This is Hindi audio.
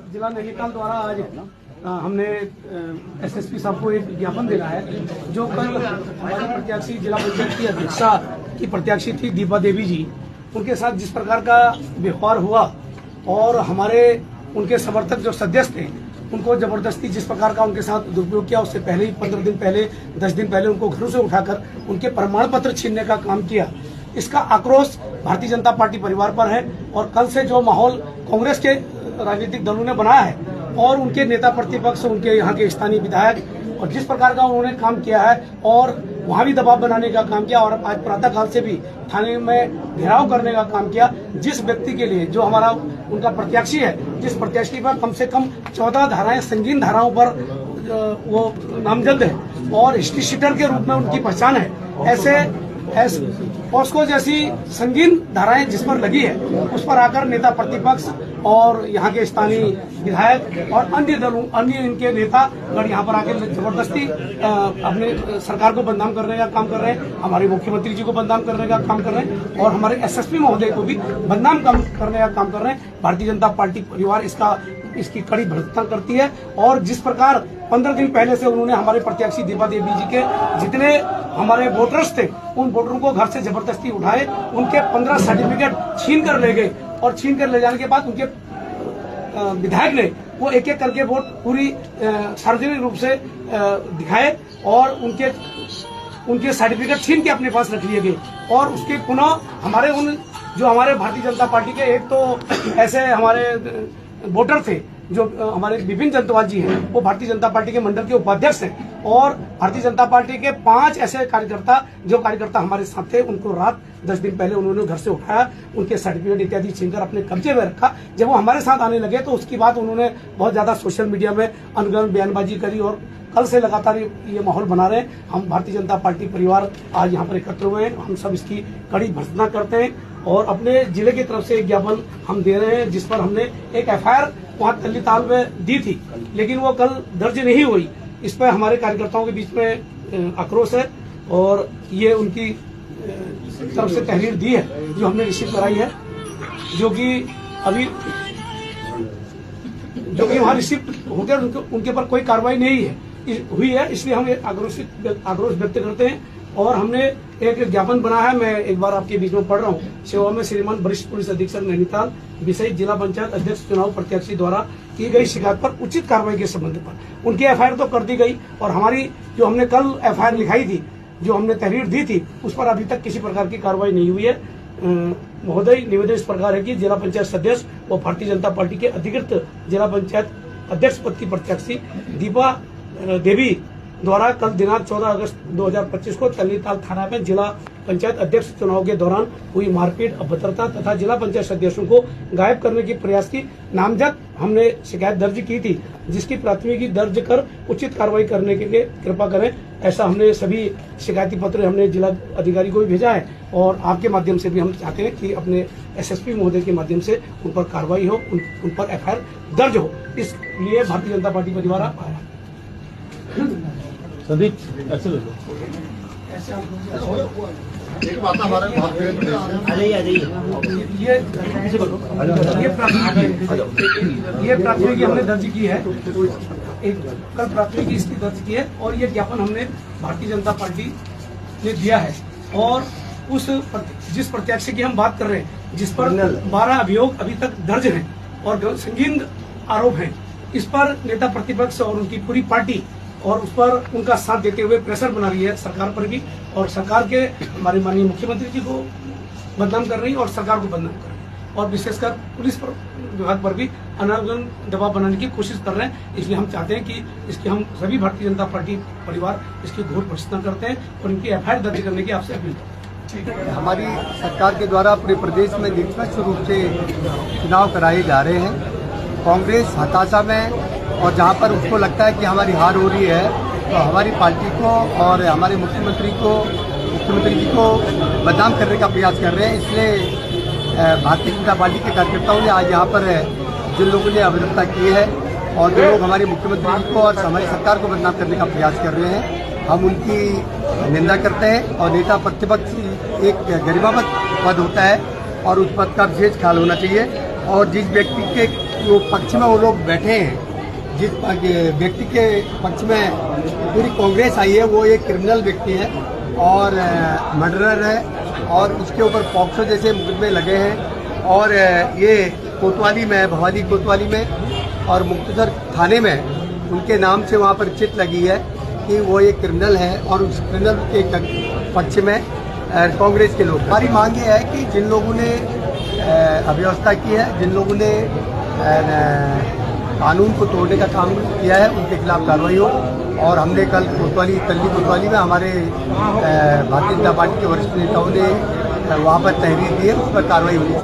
जिला नैनीताल द्वारा आज हमने एसएसपी साहब को एक ज्ञापन देना है, जो कल हमारी प्रत्याशी जिला पंचायत की अध्यक्षा की प्रत्याशी थी दीपा देवी जी, उनके साथ जिस प्रकार का व्यवहार हुआ और हमारे उनके समर्थक जो सदस्य थे उनको जबरदस्ती जिस प्रकार का उनके साथ दुरुपयोग किया, उससे पहले ही 15 दिन पहले 10 दिन पहले उनको घरों से उठाकर उनके प्रमाण पत्र छीनने का काम किया। इसका आक्रोश भारतीय जनता पार्टी परिवार पर है और कल से जो माहौल कांग्रेस के राजनीतिक दलों ने बनाया है और उनके नेता प्रतिपक्ष, उनके यहाँ के स्थानीय विधायक और जिस प्रकार का उन्होंने काम किया है और वहाँ भी दबाव बनाने का काम किया और आज प्रातःकाल से भी थाने में घेराव करने का काम किया, जिस व्यक्ति के लिए जो हमारा उनका प्रत्याशी है, जिस प्रत्याशी पर कम से कम 14 धाराएं संगीन धाराओं पर वो नामजद है और हिस्ट्री शीटर के रूप में उनकी पहचान है, ऐसे पॉस्को जैसी संगीन धाराएं जिस पर लगी है उस पर आकर नेता प्रतिपक्ष और यहाँ के स्थानीय विधायक और अन्य इनके नेता गण यहाँ पर आकर जबरदस्ती अपने सरकार को बदनाम करने का काम कर रहे हैं, हमारे मुख्यमंत्री जी को बदनाम करने का काम कर रहे हैं और हमारे एसएसपी महोदय को भी बदनाम करने का काम कर रहे हैं। भारतीय जनता पार्टी परिवार इसकी कड़ी भर्त्सना करती है और जिस प्रकार 15 दिन पहले से उन्होंने हमारे प्रत्याशी दीपा देवी जी के जितने हमारे वोटर्स थे उन वोटरों को घर से जबरदस्ती उठाए, उनके 15 सर्टिफिकेट छीन कर ले गए और छीन कर ले जाने के बाद उनके विधायक ने वो एक एक करके वोट पूरी सार्वजनिक रूप से दिखाए और उनके सर्टिफिकेट छीन के अपने पास रख लिए गए और उसके पुनः हमारे हमारे भारतीय जनता पार्टी के एक तो ऐसे हमारे वोटर थे जो हमारे विपिन चंद्रवाल जी हैं, वो भारतीय जनता पार्टी के मंडल के उपाध्यक्ष हैं और भारतीय जनता पार्टी के 5 ऐसे कार्यकर्ता हमारे साथ थे, उनको रात 10 दिन पहले उन्होंने घर से उठाया, उनके सर्टिफिकेट इत्यादि छीनकर अपने कब्जे में रखा। जब वो हमारे साथ आने लगे तो उसके बाद उन्होंने बहुत ज्यादा सोशल मीडिया में अनगढ़ बयानबाजी करी और कल से लगातार ये माहौल बना रहे हैं। हम भारतीय जनता पार्टी परिवार आज यहाँ पर एकत्र हुए हैं, हम सब इसकी कड़ी भर्त्सना करते हैं और अपने जिले की तरफ से एक ज्ञापन हम दे रहे हैं, जिस पर हमने एक एफआईआर वहाँ तल्लीताल में दी थी, लेकिन वो कल दर्ज नहीं हुई। इस पर हमारे कार्यकर्ताओं के बीच में आक्रोश है और ये उनकी तरफ से तहरीर दी है जो हमने रिसीव कराई है, जो कि वहाँ रिसीव होकर उनके ऊपर कोई कार्रवाई नहीं हुई है, इसलिए हम आक्रोश व्यक्त करते हैं और हमने एक ज्ञापन बनाया है। मैं एक बार आपके बीच में पढ़ रहा हूँ। सेवा में श्रीमान वरिष्ठ पुलिस अधीक्षक नैनीताल, विषय जिला पंचायत अध्यक्ष चुनाव प्रत्याशी द्वारा की गई शिकायत पर उचित कार्रवाई के संबंध पर उनकी एफआईआर तो कर दी गई और हमारी जो हमने कल एफआईआर लिखाई थी, जो हमने तहरीर दी थी, उस पर अभी तक किसी प्रकार की कार्रवाई नहीं हुई है। महोदय, निवेदन इस प्रकार है कि जिला पंचायत सदस्य व भारतीय जनता पार्टी के अधिकृत जिला पंचायत अध्यक्ष पद की प्रत्याशी दीपा देवी द्वारा कल दिनांक 14 अगस्त 2025 को तल्लीताल थाना में जिला पंचायत अध्यक्ष चुनाव के दौरान हुई मारपीट, अभद्रता तथा जिला पंचायत सदस्यों को गायब करने की प्रयास की नामजद हमने शिकायत दर्ज की थी, जिसकी प्राथमिकी दर्ज कर उचित कार्रवाई करने के लिए कृपा करें। ऐसा हमने सभी शिकायती पत्र हमने जिला अधिकारी को भी भेजा है और आपके माध्यम से भी हम चाहते हैं कि अपने एसएसपी महोदय के माध्यम से उन पर कार्रवाई हो, उन पर एफआईआर दर्ज हो। इसलिए भारतीय जनता पार्टी परिवार आया। संदीप ऐसे लो ये प्राथमिकी हमने दर्ज की है, कल प्राथमिकी इसकी दर्ज की है और ये ज्ञापन हमने भारतीय जनता पार्टी ने दिया है और जिस प्रत्याशी की हम बात कर रहे हैं, जिस पर 12 अभियोग अभी तक दर्ज हैं और संगीन आरोप हैं, इस पर नेता प्रतिपक्ष और उनकी पूरी पार्टी और उस पर उनका साथ देते हुए प्रेशर बना रही है सरकार पर भी और सरकार के हमारे माननीय मुख्यमंत्री जी को बदनाम कर रही है और सरकार को बदनाम कर रही है और विशेषकर पुलिस विभाग पर भी अनर्गल दबाव बनाने की कोशिश कर रहे हैं। इसलिए हम चाहते हैं कि इसकी हम सभी भारतीय जनता पार्टी परिवार इसकी घोर भर्त्सना करते हैं और इनकी एफआईआर दर्ज करने की आपसे अपील करते हैं। हमारी सरकार के द्वारा पूरे प्रदेश में निष्पक्ष रूप से चुनाव कराए जा रहे हैं। कांग्रेस हताशा में और जहां पर उसको लगता है कि हमारी हार हो रही है तो हमारी पार्टी को और हमारे मुख्यमंत्री जी को बदनाम करने का प्रयास कर रहे हैं। इसलिए भारतीय जनता पार्टी के कार्यकर्ताओं ने आज यहाँ पर जिन लोगों ने अभद्रता की है और जो लोग हमारे मुख्यमंत्री जी को और हमारी सरकार को बदनाम करने का प्रयास कर रहे हैं, हम उनकी निंदा करते हैं और नेता प्रतिपक्ष एक गरिमामत पद होता है और उस पद का विशेष ख्याल होना चाहिए। और जिस व्यक्ति के जो पक्ष में वो लोग बैठे हैं, जिस व्यक्ति के पक्ष में पूरी कांग्रेस आई है, वो एक क्रिमिनल व्यक्ति है और मर्डरर है और उसके ऊपर पॉक्सो जैसे मुकदमे लगे हैं और ये कोतवाली में, भवाली कोतवाली में और मुक्तसर थाने में उनके नाम से वहाँ पर चिट लगी है कि वो एक क्रिमिनल है और उस क्रिमिनल के पक्ष में कांग्रेस के लोग। हमारी मांग ये है कि जिन लोगों ने अव्यवस्था की है, जिन लोगों ने कानून को तोड़ने का काम किया है, उनके खिलाफ कार्रवाई हो। और हमने कल तल्ली कोतवाली में हमारे भारतीय जनता पार्टी के वरिष्ठ नेताओं ने वहाँ पर तहरीर दी है, उस पर कार्रवाई हुई है।